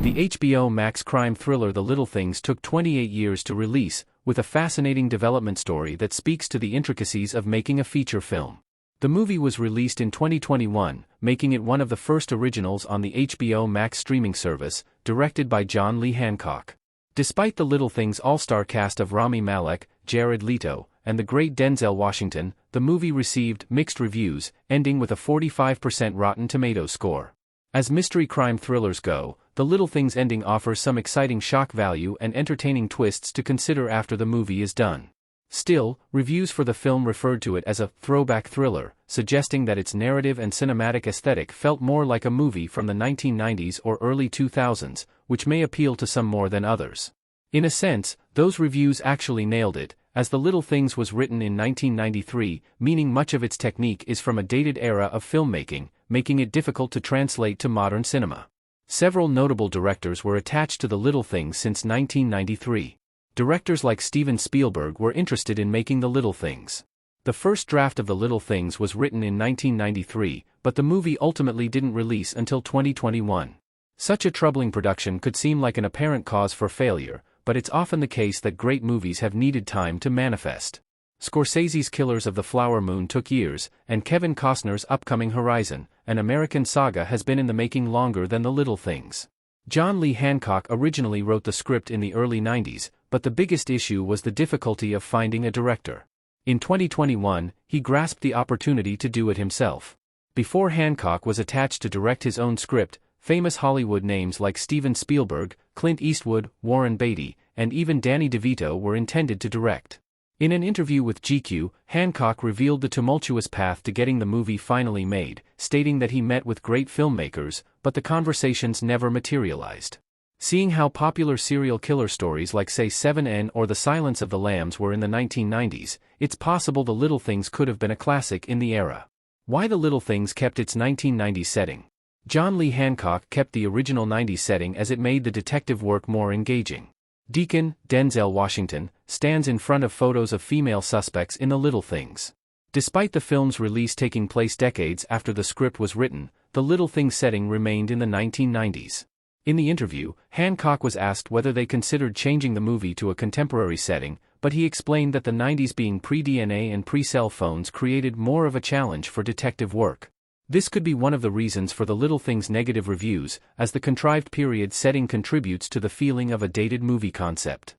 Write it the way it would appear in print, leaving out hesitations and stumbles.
The HBO Max crime thriller The Little Things took 28 years to release, with a fascinating development story that speaks to the intricacies of making a feature film. The movie was released in 2021, making it one of the first originals on the HBO Max streaming service, directed by John Lee Hancock. Despite The Little Things' all-star cast of Rami Malek, Jared Leto, and the great Denzel Washington, the movie received mixed reviews, ending with a 45% Rotten Tomatoes score. As mystery crime thrillers go, The Little Things ending offers some exciting shock value and entertaining twists to consider after the movie is done. Still, reviews for the film referred to it as a throwback thriller, suggesting that its narrative and cinematic aesthetic felt more like a movie from the 1990s or early 2000s, which may appeal to some more than others. In a sense, those reviews actually nailed it, as The Little Things was written in 1993, meaning much of its technique is from a dated era of filmmaking, making it difficult to translate to modern cinema. Several notable directors were attached to The Little Things since 1993. Directors like Steven Spielberg were interested in making The Little Things. The first draft of The Little Things was written in 1993, but the movie ultimately didn't release until 2021. Such a troubling production could seem like an apparent cause for failure, but it's often the case that great movies have needed time to manifest. Scorsese's Killers of the Flower Moon took years, and Kevin Costner's upcoming Horizon, an American saga, has been in the making longer than The Little Things. John Lee Hancock originally wrote the script in the early 90s, but the biggest issue was the difficulty of finding a director. In 2021, he grasped the opportunity to do it himself. Before Hancock was attached to direct his own script, famous Hollywood names like Steven Spielberg, Clint Eastwood, Warren Beatty, and even Danny DeVito were intended to direct. In an interview with GQ, Hancock revealed the tumultuous path to getting the movie finally made, stating that he met with great filmmakers, but the conversations never materialized. Seeing how popular serial killer stories like Say 7N or The Silence of the Lambs were in the 1990s, it's possible The Little Things could have been a classic in the era. Why The Little Things kept its 1990s setting? John Lee Hancock kept the original 90s setting as it made the detective work more engaging. Deacon, Denzel Washington, stands in front of photos of female suspects in The Little Things. Despite the film's release taking place decades after the script was written, The Little Things setting remained in the 1990s. In the interview, Hancock was asked whether they considered changing the movie to a contemporary setting, but he explained that the 90s being pre-DNA and pre-cell phones created more of a challenge for detective work. This could be one of the reasons for The Little Things' negative reviews, as the contrived period setting contributes to the feeling of a dated movie concept.